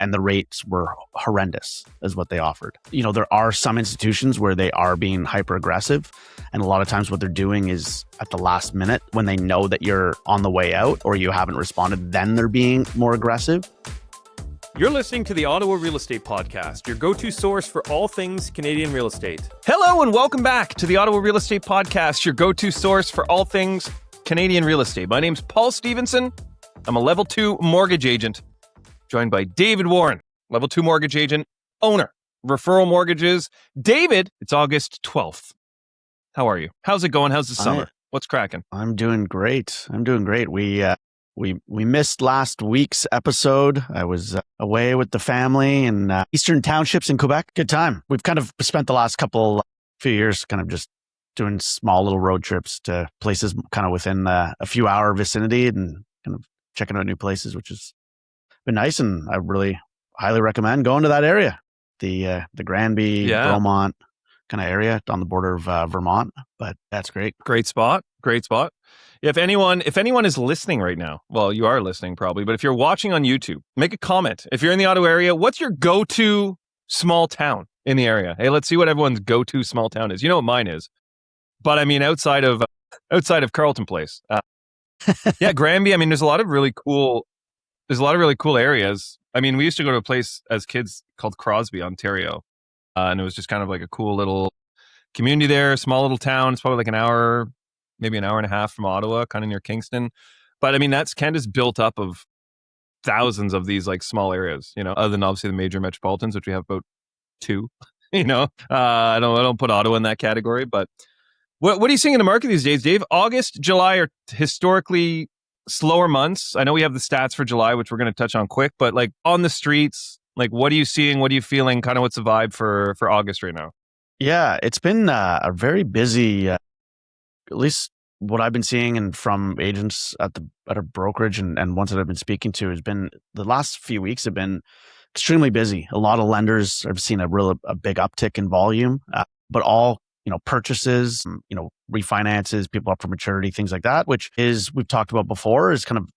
and the rates were horrendous is what they offered. There are some institutions where they are being hyper aggressive, and a lot of times what they're doing is at the last minute when they know that you're on the way out or you haven't responded, then they're being more aggressive. You're listening to the Ottawa Real Estate Podcast, your go-to source for all things Canadian real estate. Hello and welcome back to the Ottawa Real Estate Podcast, your go-to source for all things Canadian real estate. My name's Paul Stevenson. I'm a level 2 mortgage agent, joined by David Warren, level 2 mortgage agent, owner, Referral Mortgages. David, it's August 12th. How are you? How's it going? How's the summer? What's cracking? I'm doing great. We missed last week's episode. I was away with the family in Eastern Townships in Quebec. Good time. We've kind of spent the last few years kind of just doing small little road trips to places kind of within a few hour vicinity and kind of checking out new places, which has been nice. And I really highly recommend going to that area, the Granby, Beaumont kind of area on the border of Vermont. But that's great. Great spot. If anyone is listening right now, well, you are listening probably, but if you're watching on YouTube, make a comment. If you're in the Ottawa area, what's your go-to small town in the area? Hey, let's see what everyone's go-to small town is. You know what mine is, but I mean outside of Carleton Place. Granby. I mean, there's a lot of really cool areas. I mean, we used to go to a place as kids called Crosby, Ontario, and it was just kind of like a cool little community there, small little town. It's probably like maybe an hour and a half from Ottawa, kind of near Kingston. But I mean, that's Canada's built up of thousands of these like small areas, other than obviously the major metropolitans, which we have about 2, I don't put Ottawa in that category, but what are you seeing in the market these days, Dave? August, July are historically slower months. I know we have the stats for July, which we're going to touch on quick, but like on the streets, like what are you seeing? What are you feeling? Kind of what's the vibe for August right now? Yeah, it's been a very busy, at least what I've been seeing and from agents at a brokerage and ones that I've been speaking to has been the last few weeks have been extremely busy. A lot of lenders have seen a big uptick in volume, but all purchases, refinances, people up for maturity, things like that, which is we've talked about before is kind of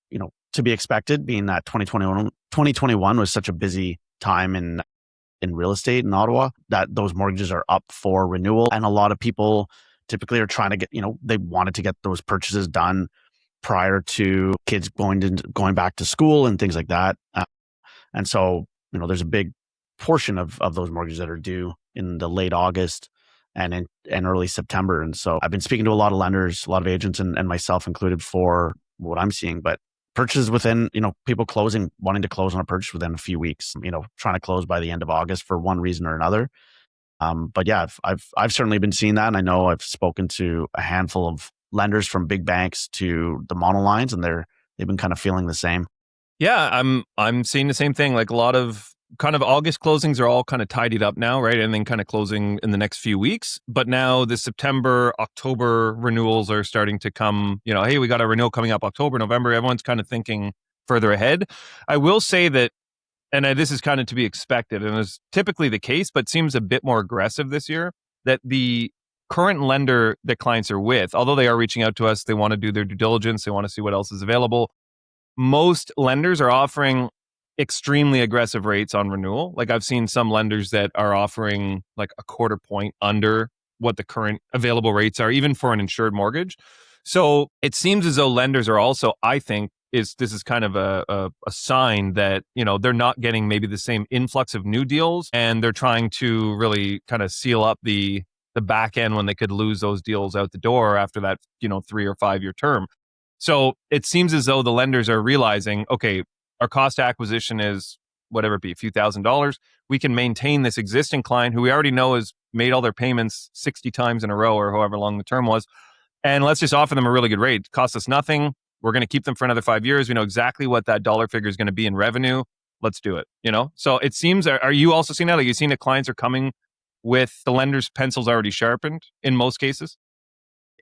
to be expected, being that 2021 was such a busy time in real estate in Ottawa that those mortgages are up for renewal, and a lot of people typically are trying to get, they wanted to get those purchases done prior to kids going back to school and things like that. And so, there's a big portion of those mortgages that are due in the late August and in early September. And so I've been speaking to a lot of lenders, a lot of agents and myself included for what I'm seeing, but purchases within, people wanting to close on a purchase within a few weeks, trying to close by the end of August for one reason or another. But yeah, I've certainly been seeing that. And I know I've spoken to a handful of lenders from big banks to the monolines, and they've been kind of feeling the same. Yeah, I'm seeing the same thing. Like a lot of kind of August closings are all kind of tidied up now, right? And then kind of closing in the next few weeks. But now the September, October renewals are starting to come, hey, we got a renewal coming up October, November. Everyone's kind of thinking further ahead. I will say that, and this is kind of to be expected, and is typically the case, but seems a bit more aggressive this year, that the current lender that clients are with, although they are reaching out to us, they want to do their due diligence, they want to see what else is available. Most lenders are offering extremely aggressive rates on renewal. Like I've seen some lenders that are offering like a quarter point under what the current available rates are, even for an insured mortgage. So it seems as though lenders are also, I think, this is kind of a sign that, they're not getting maybe the same influx of new deals, and they're trying to really kind of seal up the back end when they could lose those deals out the door after that, 3 or 5 year term. So it seems as though the lenders are realizing, okay, our cost of acquisition is whatever it be, a few $1,000s. We can maintain this existing client who we already know has made all their payments 60 times in a row or however long the term was. And let's just offer them a really good rate. It costs us nothing. We're going to keep them for another 5 years. We know exactly what that dollar figure is going to be in revenue. Let's do it. So it seems, are you also seeing that? Like, you seeing that clients are coming with the lender's pencils already sharpened in most cases?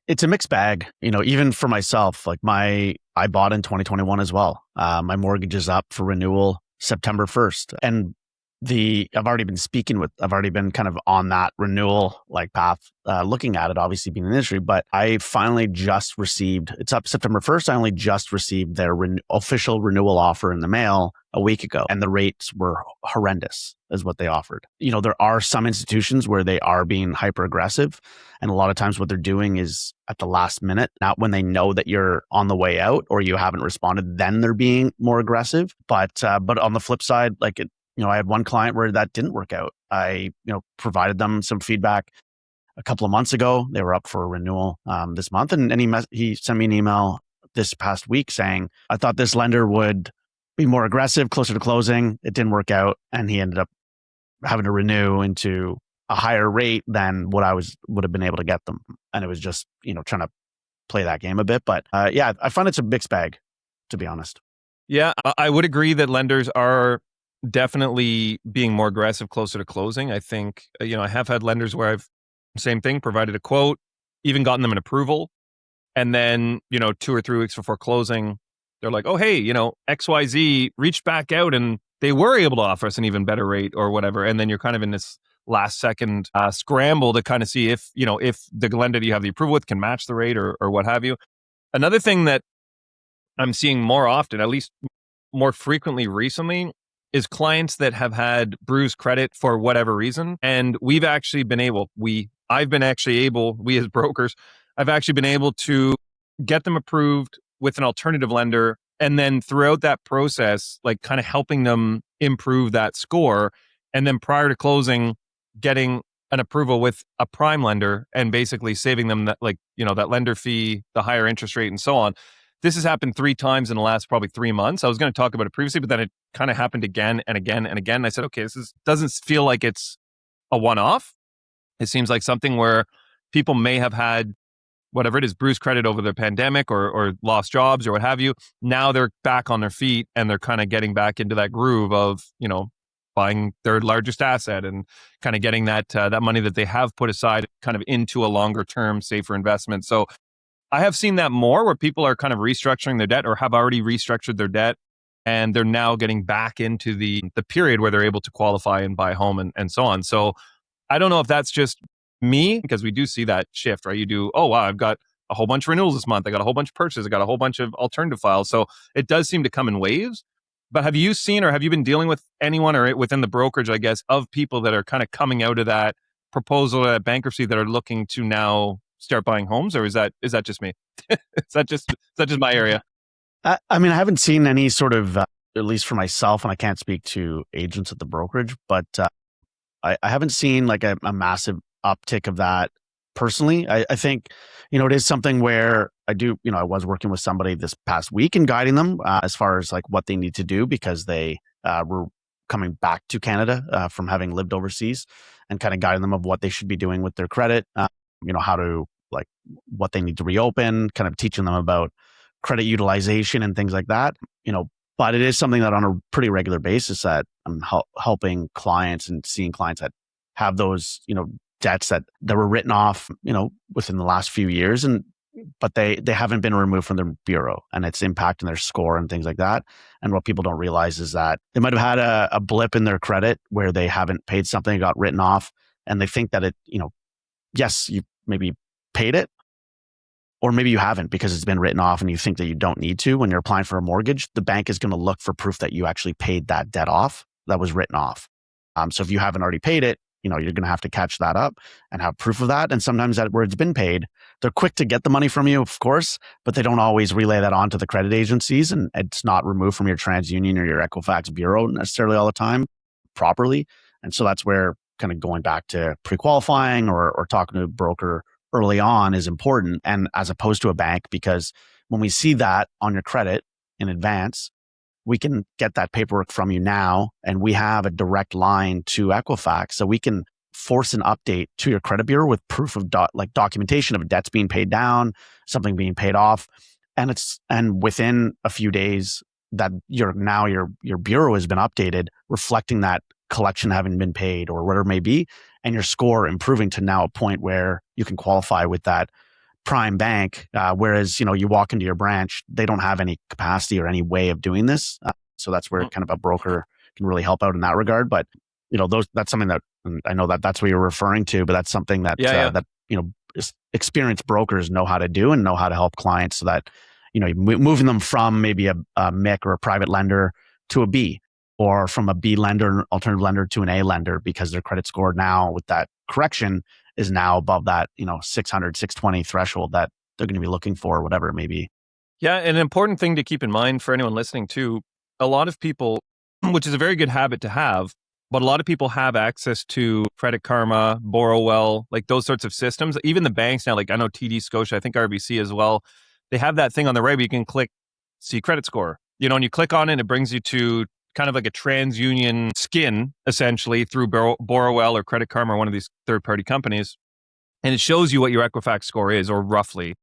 It's a mixed bag, even for myself, like I bought in 2021 as well. My mortgage is up for renewal September 1st. And I've already been kind of on that renewal like path, looking at it, obviously being in the industry, but I finally just received, it's up September 1st. I only just received their official renewal offer in the mail a week ago, and the rates were horrendous is what they offered. There are some institutions where they are being hyper aggressive, and a lot of times what they're doing is at the last minute, not when they know that you're on the way out or you haven't responded, then they're being more aggressive. But on the flip side, I had one client where that didn't work out. I, provided them some feedback a couple of months ago. They were up for a renewal this month, and he sent me an email this past week saying, I thought this lender would be more aggressive, closer to closing. It didn't work out, and he ended up having to renew into a higher rate than what I would have been able to get them. And it was just, trying to play that game a bit. But yeah, I find it's a mixed bag, to be honest. Yeah, I would agree that lenders are definitely being more aggressive closer to closing. I think, I have had lenders where I've, same thing, provided a quote, even gotten them an approval. And then, 2 or 3 weeks before closing, they're like, oh, hey, XYZ reached back out and they were able to offer us an even better rate or whatever. And then you're kind of in this last second scramble to kind of see if the lender that you have the approval with can match the rate or what have you. Another thing that I'm seeing more often, at least more frequently recently, is clients that have had bruised credit for whatever reason. And we've actually been able, we as brokers, I've actually been able to get them approved with an alternative lender. And then throughout that process, like kind of helping them improve that score. And then prior to closing, getting an approval with a prime lender and basically saving them that, that lender fee, the higher interest rate and so on. This has happened 3 times in the last probably 3 months. I was going to talk about it previously, but then it kind of happened again and again and again. And I said, okay, doesn't feel like it's a one-off. It seems like something where people may have had whatever it is, bruised credit over the pandemic or lost jobs or what have you. Now they're back on their feet and they're kind of getting back into that groove of, buying their largest asset and kind of getting that money that they have put aside kind of into a longer term, safer investment. So I have seen that more where people are kind of restructuring their debt or have already restructured their debt, and they're now getting back into the period where they're able to qualify and buy a home and so on. So I don't know if that's just me, because we do see that shift, right? You do, oh, wow, I've got a whole bunch of renewals this month. I got a whole bunch of purchases. I got a whole bunch of alternative files. So it does seem to come in waves. But have you seen or have you been dealing with anyone or within the brokerage, I guess, of people that are kind of coming out of that proposal at bankruptcy that are looking to now start buying homes, or is that just me? is that just my area? I mean, I haven't seen any sort of, at least for myself, and I can't speak to agents at the brokerage, but I haven't seen like a massive uptick of that personally. I think, it is something where I was working with somebody this past week and guiding them as far as like what they need to do because they were coming back to Canada from having lived overseas, and kind of guiding them of what they should be doing with their credit, how to, like, what they need to reopen, kind of teaching them about credit utilization and things like that, but it is something that on a pretty regular basis that I'm helping clients and seeing clients that have those, debts that were written off, within the last few years, but they haven't been removed from their bureau, and it's impacting their score and things like that. And what people don't realize is that they might have had a blip in their credit where they haven't paid something, got written off, and they think that it, yes, you maybe paid it, or maybe you haven't because it's been written off and you think that you don't need to. When you're applying for a mortgage, the bank is going to look for proof that you actually paid that debt off that was written off. So if you haven't already paid it, you're going to have to catch that up and have proof of that. And sometimes that where it's been paid, they're quick to get the money from you, of course, but they don't always relay that on to the credit agencies, and it's not removed from your TransUnion or your Equifax bureau necessarily all the time properly. And so that's where kind of going back to pre-qualifying or talking to a broker early on is important, and as opposed to a bank, because when we see that on your credit in advance, we can get that paperwork from you now, and we have a direct line to Equifax, so we can force an update to your credit bureau with proof of documentation of debts being paid down, something being paid off, and within a few days that your bureau has been updated, reflecting that collection having been paid or whatever it may be, and your score improving to now a point where you can qualify with that prime bank, whereas you walk into your branch, they don't have any capacity or any way of doing this. So that's where kind of a broker can really help out in that regard. But that's something that, and I know that that's what you're referring to, but that's something that, Yeah. that, experienced brokers know how to do and know how to help clients so that, moving them from maybe a MIC or a private lender to a B, or from a B lender, alternative lender, to an A lender, because their credit score now with that correction is now above that, 600, 620 threshold that they're going to be looking for, whatever it may be. Yeah, and an important thing to keep in mind for anyone listening too, a lot of people, which is a very good habit to have, but a lot of people have access to Credit Karma, Borrowwell, like those sorts of systems. Even the banks now, like I know TD Scotia, I think RBC as well, they have that thing on the right where you can click see credit score, and you click on it, it brings you to kind of like a TransUnion skin, essentially, through Borrowwell or Credit Karma or one of these third-party companies. And it shows you what your Equifax score is, or roughly.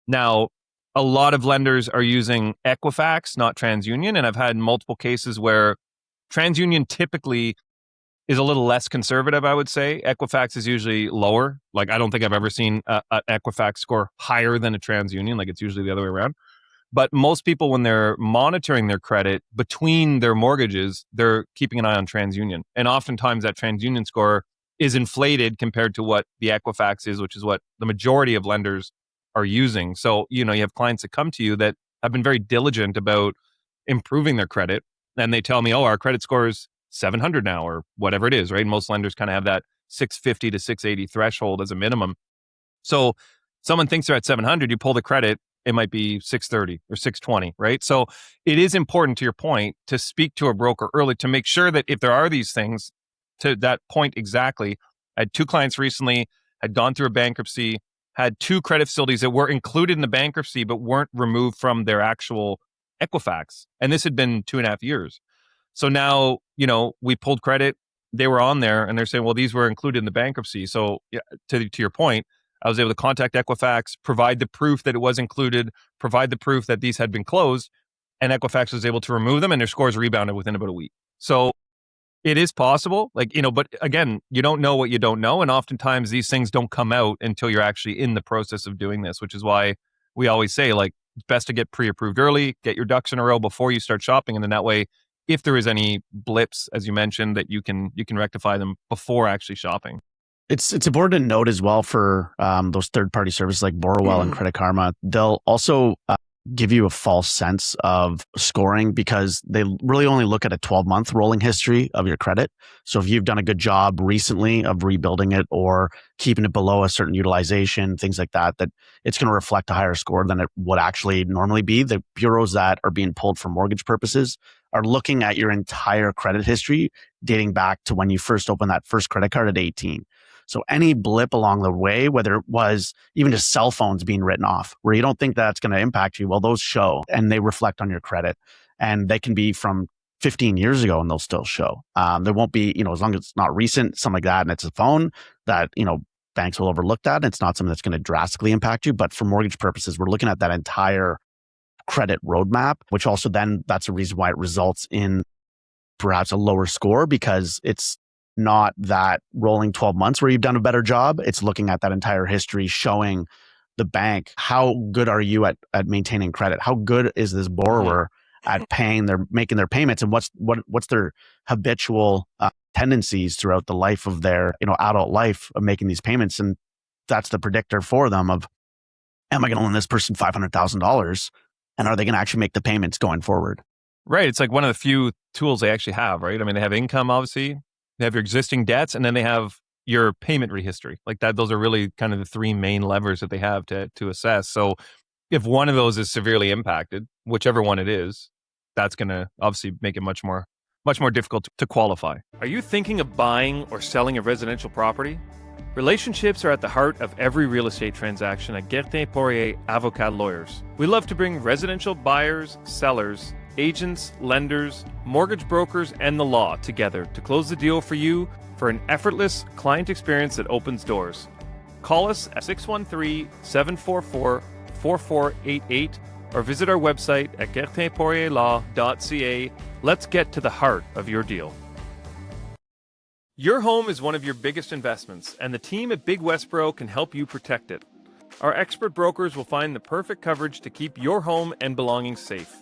Now, a lot of lenders are using Equifax, not TransUnion. And I've had multiple cases where TransUnion typically is a little less conservative, I would say. Equifax is usually lower. Like, I don't think I've ever seen an Equifax score higher than a TransUnion. Like, it's usually the other way around. But most people, when they're monitoring their credit between their mortgages, they're keeping an eye on TransUnion. And oftentimes that TransUnion score is inflated compared to what the Equifax is, which is what the majority of lenders are using. So, you have clients that come to you that have been very diligent about improving their credit. And they tell me, oh, our credit score is 700 now, or whatever it is, right? Most lenders kind of have that 650 to 680 threshold as a minimum. So someone thinks they're at 700, you pull the credit, it might be 630 or 620, right? So it is important, to your point, to speak to a broker early to make sure that if there are these things, to that point exactly. I had 2 clients recently, had gone through a bankruptcy, had 2 credit facilities that were included in the bankruptcy but weren't removed from their actual Equifax. And this had been 2.5 years. So now, we pulled credit, they were on there, and they're saying, well, these were included in the bankruptcy. So yeah, to your point, I was able to contact Equifax, provide the proof that it was included, provide the proof that these had been closed, and Equifax was able to remove them, and their scores rebounded within about a week. So it is possible, but again, you don't know what you don't know. And oftentimes these things don't come out until you're actually in the process of doing this, which is why we always say, it's best to get pre-approved early, get your ducks in a row before you start shopping. And then that way, if there is any blips, as you mentioned, that you can rectify them before actually shopping. It's important to note as well for those third-party services like Borrowwell and Credit Karma, they'll also give you a false sense of scoring because they really only look at a 12-month rolling history of your credit. So if you've done a good job recently of rebuilding it or keeping it below a certain utilization, things like that, that it's going to reflect a higher score than it would actually normally be. The bureaus that are being pulled for mortgage purposes are looking at your entire credit history dating back to when you first opened that first credit card at 18. So any blip along the way, whether it was even just cell phones being written off, where you don't think that's going to impact you, well, those show and they reflect on your credit. And they can be from 15 years ago and they'll still show. There won't be, as long as it's not recent, something like that, and it's a phone that, banks will overlook that. And it's not something that's going to drastically impact you. But for mortgage purposes, we're looking at that entire credit roadmap, which also then that's a reason why it results in perhaps a lower score, because it's not that rolling 12 months where you've done a better job. It's looking at that entire history, showing the bank how good are you at maintaining credit? How good is this borrower at making their payments, and what's their habitual tendencies throughout the life of their adult life of making these payments? And that's the predictor for them of, am I going to loan this person $500,000, and are they going to actually make the payments going forward? Right. It's like one of the few tools they actually have, right? I mean, they have income, obviously. They have your existing debts, and then they have your payment rehistory. Like that, those are really kind of the 3 main levers that they have to assess. So if one of those is severely impacted, whichever one it is, that's going to obviously make it much more difficult to qualify. Are you thinking of buying or selling a residential property? Relationships are at the heart of every real estate transaction at Gertin-Poirier Avocat Lawyers. We love to bring residential buyers, sellers, agents, lenders, mortgage brokers, and the law together to close the deal for you for an effortless client experience that opens doors. Call us at 613-744-4488 or visit our website at gertinpoirierlaw.ca. Let's get to the heart of your deal. Your home is one of your biggest investments, and the team at Big Westboro can help you protect it. Our expert brokers will find the perfect coverage to keep your home and belongings safe.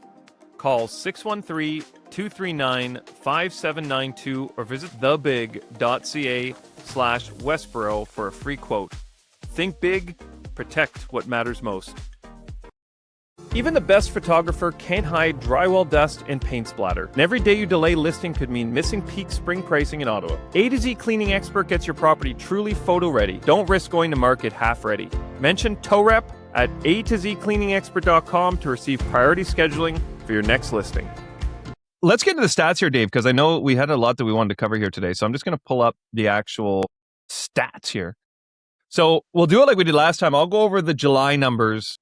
Call 613-239-5792 or visit thebig.ca/Westboro for a free quote. Think big, protect what matters most. Even the best photographer can't hide drywall dust and paint splatter. And every day you delay listing could mean missing peak spring pricing in Ottawa. A to Z Cleaning Expert gets your property truly photo ready. Don't risk going to market half ready. Mention TOREP at atozcleaningexpert.com to receive priority scheduling for your next listing. Let's get into the stats here, Dave, because I know we had a lot that we wanted to cover here today. So I'm just going to pull up the actual stats here. So we'll do it like we did last time. I'll go over the July numbers,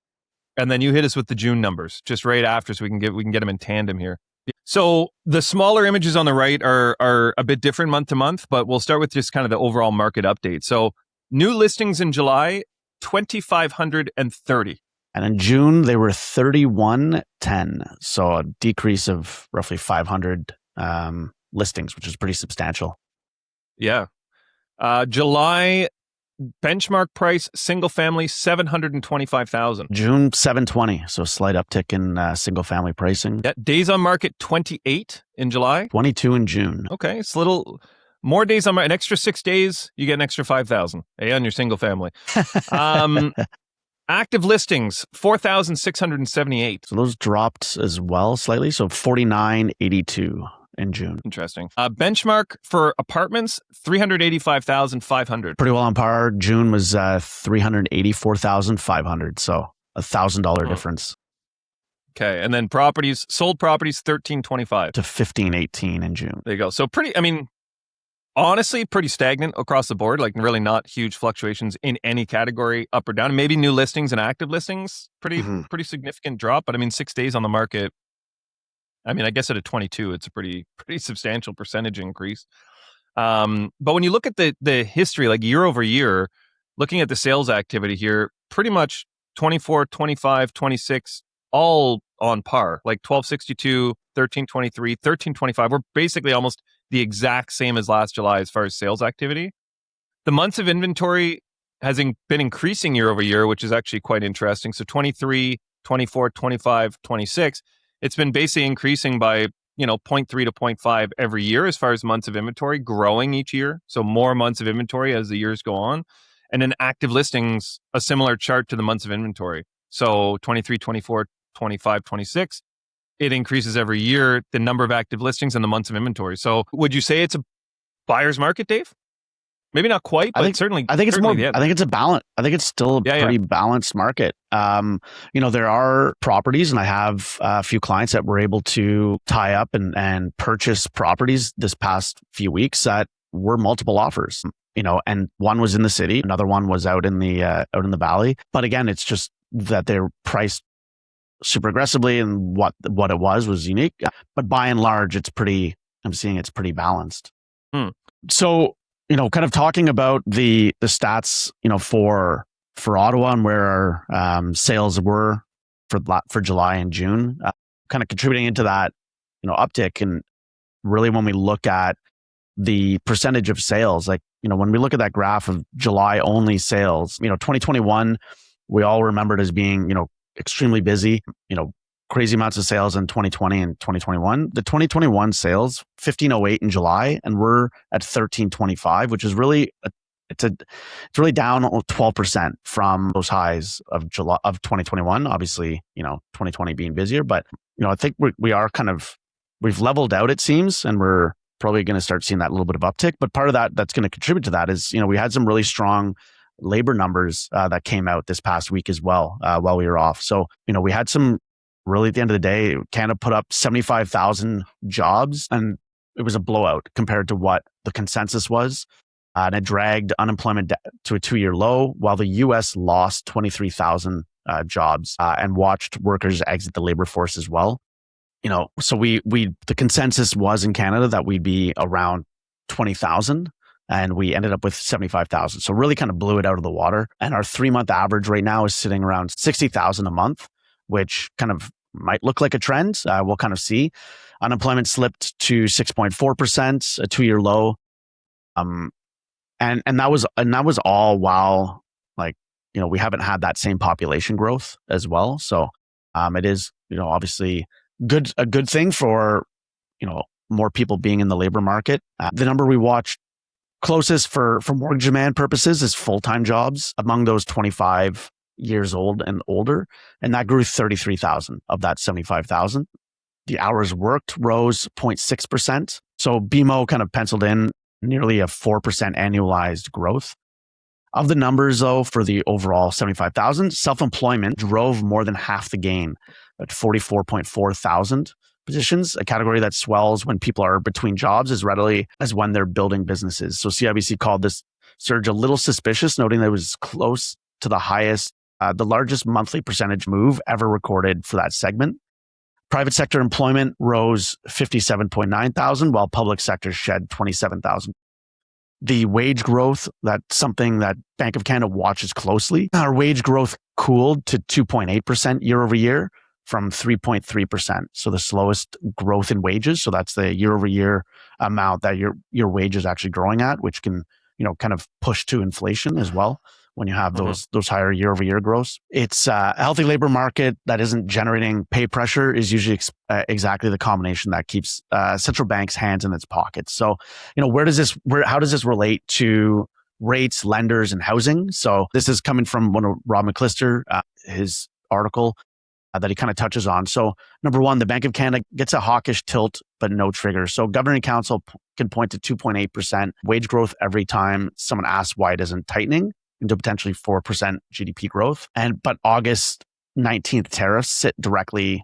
and then you hit us with the June numbers just right after, so we can get them in tandem here. So the smaller images on the right are a bit different month to month, but we'll start with just kind of the overall market update. So new listings in July, 2,530. And in June, they were 3,110. So a decrease of roughly 500 listings, which is pretty substantial. Yeah. July benchmark price, single family, 725,000. June, 720. So a slight uptick in single family pricing. Yeah. Days on market, 28 in July. 22 in June. Okay. It's a little more days on market. An extra 6 days, you get an extra 5,000 on your single family. Active listings, 4,678. So those dropped as well slightly. So 4,982 in June. Interesting. Benchmark for apartments, 385,500. Pretty well on par. June was 384,500. So $1,000 difference. Okay. And then sold properties, 1,325. To 1,518 in June. There you go. So honestly, pretty stagnant across the board, like really not huge fluctuations in any category up or down. Maybe new listings and active listings, pretty significant drop. But 6 days on the market, I guess at a 22, it's a pretty substantial percentage increase. But when you look at the history, like year over year, looking at the sales activity here, pretty much 24, 25, 26, all on par, like 1262, 1323, 1325. We're basically almost the exact same as last July as far as sales activity. The months of inventory has been increasing year over year, which is actually quite interesting. So 23, 24, 25, 26, it's been basically increasing by 0.3 to 0.5 every year as far as months of inventory, growing each year. So more months of inventory as the years go on. And then active listings, a similar chart to the months of inventory. So 23, 24, 25, 26. It increases every year, the number of active listings and the months of inventory. So would you say it's a buyer's market, Dave? Maybe not quite, but certainly. I think it's more. I think it's a balance. I think it's still a pretty balanced market. There are properties, and I have a few clients that were able to tie up and purchase properties this past few weeks that were multiple offers. And one was in the city, another one was out in the valley. But again, it's just that they're priced super aggressively, and what it was unique. But by and large, I'm seeing it's pretty balanced. So, kind of talking about the stats, for Ottawa and where our sales were for July and June, kind of contributing into that, uptick. And really, when we look at the percentage of sales, like, when we look at that graph of July only sales, 2021, we all remembered as being, extremely busy, crazy amounts of sales in 2020 and 2021. The 2021 sales, 1,508 in July, and we're at 1,325, which is really, it's really down 12% from those highs of July of 2021. Obviously, 2020 being busier, but, I think we are we've leveled out, it seems, and we're probably going to start seeing that little bit of uptick. But part of that's going to contribute to that is, we had some really strong labor numbers that came out this past week as well, while we were off. So, we had some really, at the end of the day, Canada put up 75,000 jobs, and it was a blowout compared to what the consensus was. And it dragged unemployment to a 2-year low, while the US lost 23,000 jobs and watched workers exit the labor force as well. So the consensus was in Canada that we'd be around 20,000. And we ended up with 75,000. So really kind of blew it out of the water. And our 3-month average right now is sitting around 60,000 a month, which kind of might look like a trend. We'll kind of see. Unemployment slipped to 6.4%, a 2-year low. And that was all while, we haven't had that same population growth as well. So it is, obviously a good thing for, more people being in the labor market. The number we watch closest for mortgage demand purposes is full-time jobs among those 25 years old and older. And that grew 33,000 of that 75,000. The hours worked rose 0.6%. So BMO kind of penciled in nearly a 4% annualized growth. Of the numbers, though, for the overall 75,000, self-employment drove more than half the gain at 44.4 thousand positions, a category that swells when people are between jobs as readily as when they're building businesses. So CIBC called this surge a little suspicious, noting that it was close to the largest monthly percentage move ever recorded for that segment. Private sector employment rose 57.9 thousand, while public sector shed 27,000. The wage growth, that's something that Bank of Canada watches closely. Our wage growth cooled to 2.8% year over year from 3.3%. So the slowest growth in wages. So that's the year over year amount that your wage is actually growing at, which can, kind of push to inflation as well when you have those higher year over year growths. It's a healthy labor market that isn't generating pay pressure is usually exactly the combination that keeps central banks' hands in its pockets. So, how does this relate to rates, lenders, and housing? So this is coming from one of Rob McClister, his article that he kind of touches on. So number one, the Bank of Canada gets a hawkish tilt, but no trigger. So Governing Council can point to 2.8% wage growth every time someone asks why it isn't tightening into potentially 4% GDP growth. But August 19th tariffs sit directly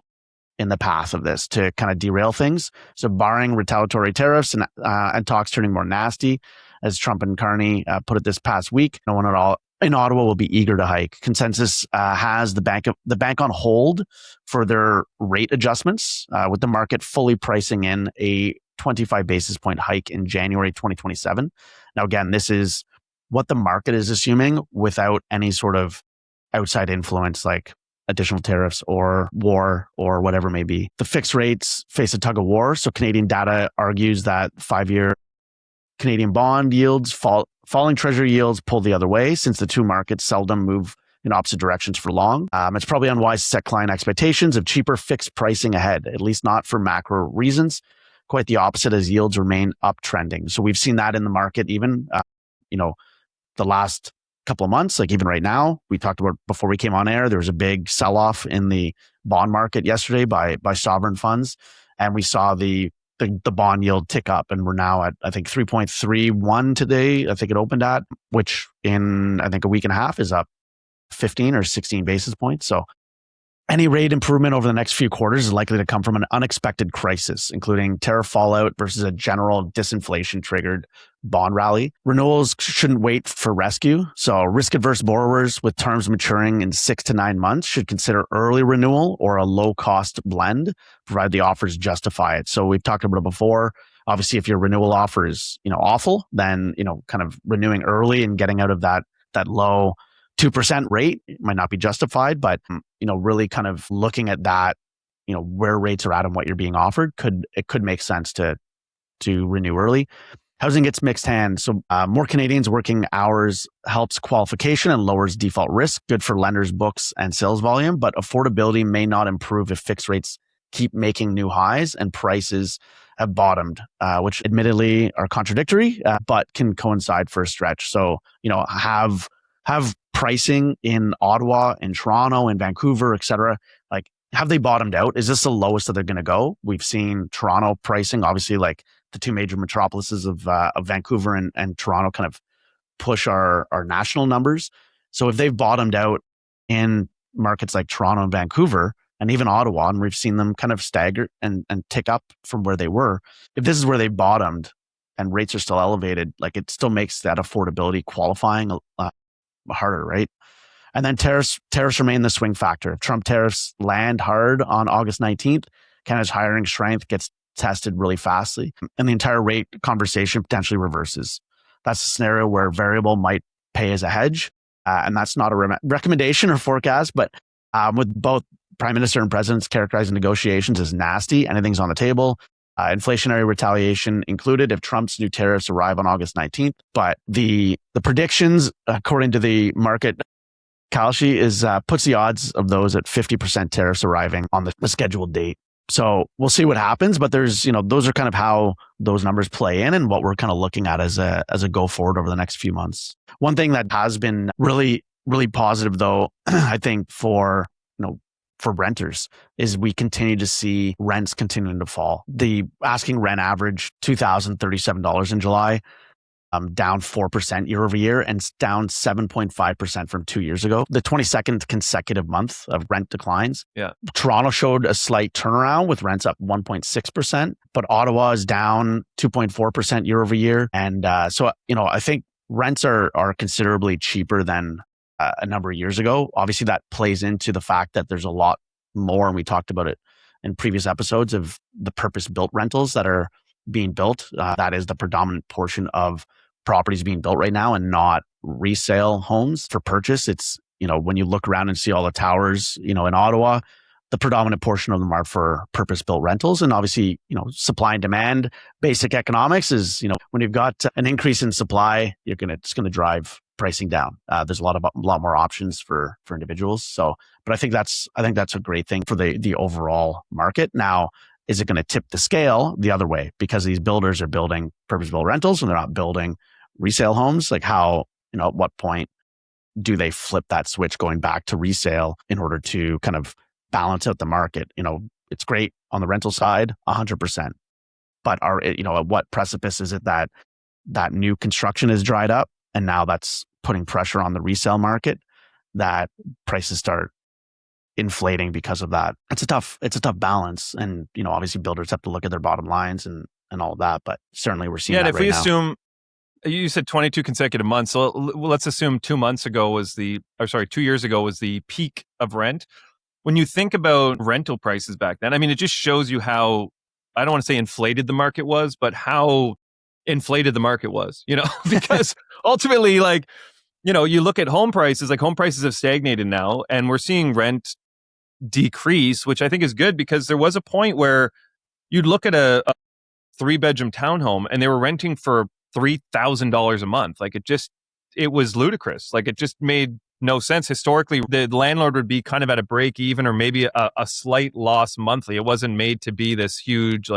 in the path of this to kind of derail things. So barring retaliatory tariffs and talks turning more nasty, as Trump and Carney put it this past week, no one at all in Ottawa will be eager to hike. Consensus has the bank on hold for their rate adjustments, with the market fully pricing in a 25 basis point hike in January 2027. Now, again, this is what the market is assuming without any sort of outside influence like additional tariffs or war or whatever may be. The fixed rates face a tug of war. So Canadian data argues that 5-year Canadian bond yields, falling treasury yields pull the other way since the two markets seldom move in opposite directions for long. It's probably unwise to set client expectations of cheaper fixed pricing ahead, at least not for macro reasons. Quite the opposite as yields remain uptrending. So we've seen that in the market even, the last couple of months, like even right now. We talked about before we came on air, there was a big sell-off in the bond market yesterday by sovereign funds. And we saw the bond yield tick up, and we're now at, I think, 3.31 today. I think it opened at, which in, I think, a week and a half is up 15 or 16 basis points. So any rate improvement over the next few quarters is likely to come from an unexpected crisis, including tariff fallout versus a general disinflation-triggered bond rally. Renewals shouldn't wait for rescue. So risk-averse borrowers with terms maturing in 6 to 9 months should consider early renewal or a low-cost blend, provided the offers justify it. So we've talked about it before. Obviously, if your renewal offer is, awful, then, kind of renewing early and getting out of that low 2% rate might not be justified, but, really kind of looking at that, where rates are at and what you're being offered could make sense to renew early. Housing gets mixed hands. So more Canadians working hours helps qualification and lowers default risk, good for lenders' books and sales volume, but affordability may not improve if fixed rates keep making new highs and prices have bottomed, which admittedly are contradictory, but can coincide for a stretch. So, have pricing in Ottawa, in Toronto, in Vancouver, et cetera, like, have they bottomed out? Is this the lowest that they're going to go? We've seen Toronto pricing, obviously, like the two major metropolises of Vancouver and Toronto kind of push our national numbers. So if they've bottomed out in markets like Toronto and Vancouver and even Ottawa, and we've seen them kind of stagger and tick up from where they were, if this is where they bottomed and rates are still elevated, like, it still makes that affordability qualifying harder, right? And then tariffs remain the swing factor. If Trump tariffs land hard on August 19th, Canada's hiring strength gets tested really fastly, and the entire rate conversation potentially reverses. That's a scenario where variable might pay as a hedge, and that's not a recommendation or forecast, but with both Prime Minister and Presidents characterizing negotiations as nasty, anything's on the table. Inflationary retaliation included if Trump's new tariffs arrive on August 19th. But the predictions, according to the market, Kalshi, puts the odds of those at 50% tariffs arriving on the scheduled date. So we'll see what happens, but there's, those are kind of how those numbers play in and what we're kind of looking at as a go forward over the next few months. One thing that has been really, really positive though, I think for renters is we continue to see rents continuing to fall. The asking rent average $2,037 in July, down 4% year over year and down 7.5% from 2 years ago. The 22nd consecutive month of rent declines. Yeah. Toronto showed a slight turnaround with rents up 1.6%, but Ottawa is down 2.4% year over year. And so, I think rents are considerably cheaper than a number of years ago. Obviously, that plays into the fact that there's a lot more, and we talked about it in previous episodes, of the purpose-built rentals that are being built. That is the predominant portion of properties being built right now and not resale homes for purchase. It's, when you look around and see all the towers, in Ottawa, the predominant portion of them are for purpose-built rentals. And obviously, supply and demand, basic economics is, when you've got an increase in supply, it's going to drive pricing down. There's a lot more options for individuals. So, but I think that's a great thing for the overall market. Now, is it going to tip the scale the other way because these builders are building purpose-built rentals and they're not building resale homes? Like how, at what point do they flip that switch going back to resale in order to kind of balance out the market? It's great on the rental side, 100%. But at what precipice is it that new construction is dried up and now that's putting pressure on the resale market, that prices start inflating because of that? It's a tough balance. And, obviously builders have to look at their bottom lines and all of that, but certainly we're seeing that right now. Yeah, and if we assume, you said 22 consecutive months, so let's assume 2 years ago was the peak of rent. When you think about rental prices back then, I mean, it just shows you how, I don't want to say inflated the market was, but how inflated the market was, because ultimately, you look at home prices have stagnated now, and we're seeing rent decrease, which I think is good, because there was a point where you'd look at a 3-bedroom townhome and they were renting for $3,000 a month. It was ludicrous. It just made no sense. Historically, the landlord would be kind of at a break even or maybe a slight loss monthly. It wasn't made to be this huge,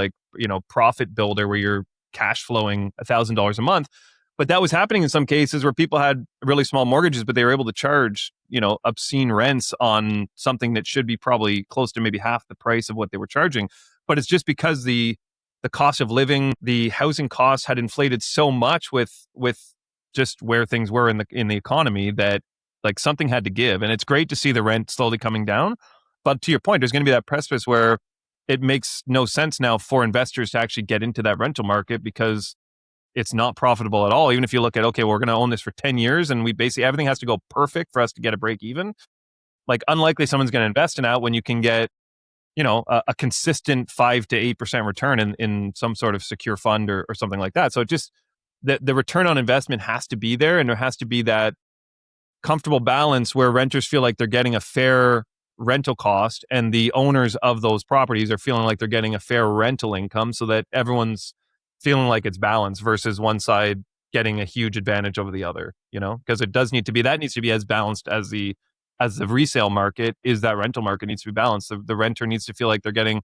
profit builder where you're cash flowing $1,000 a month. But that was happening in some cases where people had really small mortgages, but they were able to charge, obscene rents on something that should be probably close to maybe half the price of what they were charging. But it's just because the cost of living, the housing costs had inflated so much with just where things were in the economy that something had to give. And it's great to see the rent slowly coming down. But to your point, there's going to be that precipice where it makes no sense now for investors to actually get into that rental market because it's not profitable at all. Even if you look at, okay, we're going to own this for 10 years and we basically, everything has to go perfect for us to get a break even. Unlikely someone's going to invest in that when you can get, a consistent 5 to 8% return in some sort of secure fund or something like that. So it just, the return on investment has to be there, and there has to be that comfortable balance where renters feel like they're getting a fair rental cost and the owners of those properties are feeling like they're getting a fair rental income, so that everyone's feeling like it's balanced versus one side getting a huge advantage over the other, because it does need to be, that needs to be as balanced as the resale market is. That rental market needs to be balanced. The renter needs to feel like they're getting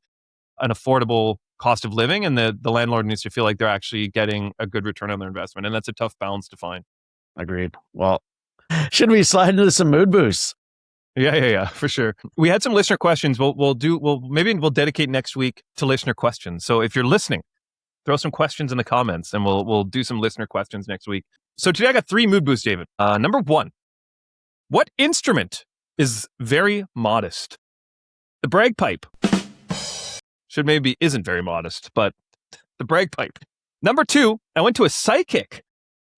an affordable cost of living, and the landlord needs to feel like they're actually getting a good return on their investment. And that's a tough balance to find. Agreed. Well, should we slide into some mood boosts? Yeah, for sure. We had some listener questions. We'll dedicate next week to listener questions. So if you're listening, throw some questions in the comments and we'll do some listener questions next week. So today I got 3 mood boosts, David. Number 1, what instrument is very modest? The bagpipe. Should maybe isn't very modest, but the bagpipe. Number 2, I went to a psychic.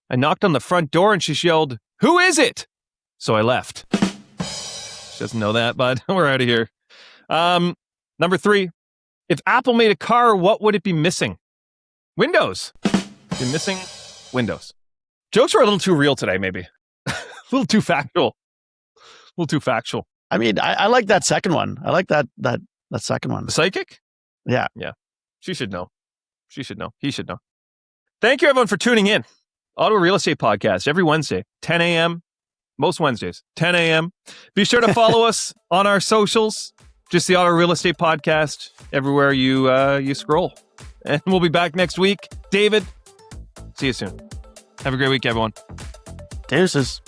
I knocked on the front door and she yelled, "Who is it?" So I left. She doesn't know that, but we're out of here. Number 3, if Apple made a car, what would it be missing? Windows. You're missing windows. Jokes were a little too real today, maybe. A little too factual. I mean, I like that second one. I like that second one. The psychic? Yeah. She should know. He should know. Thank you, everyone, for tuning in. Ottawa Real Estate Podcast every Wednesday, 10 a.m. Most Wednesdays, 10 a.m. Be sure to follow us on our socials. just the Auto Real Estate Podcast everywhere you scroll. And we'll be back next week. David, see you soon. Have a great week, everyone. Deuces.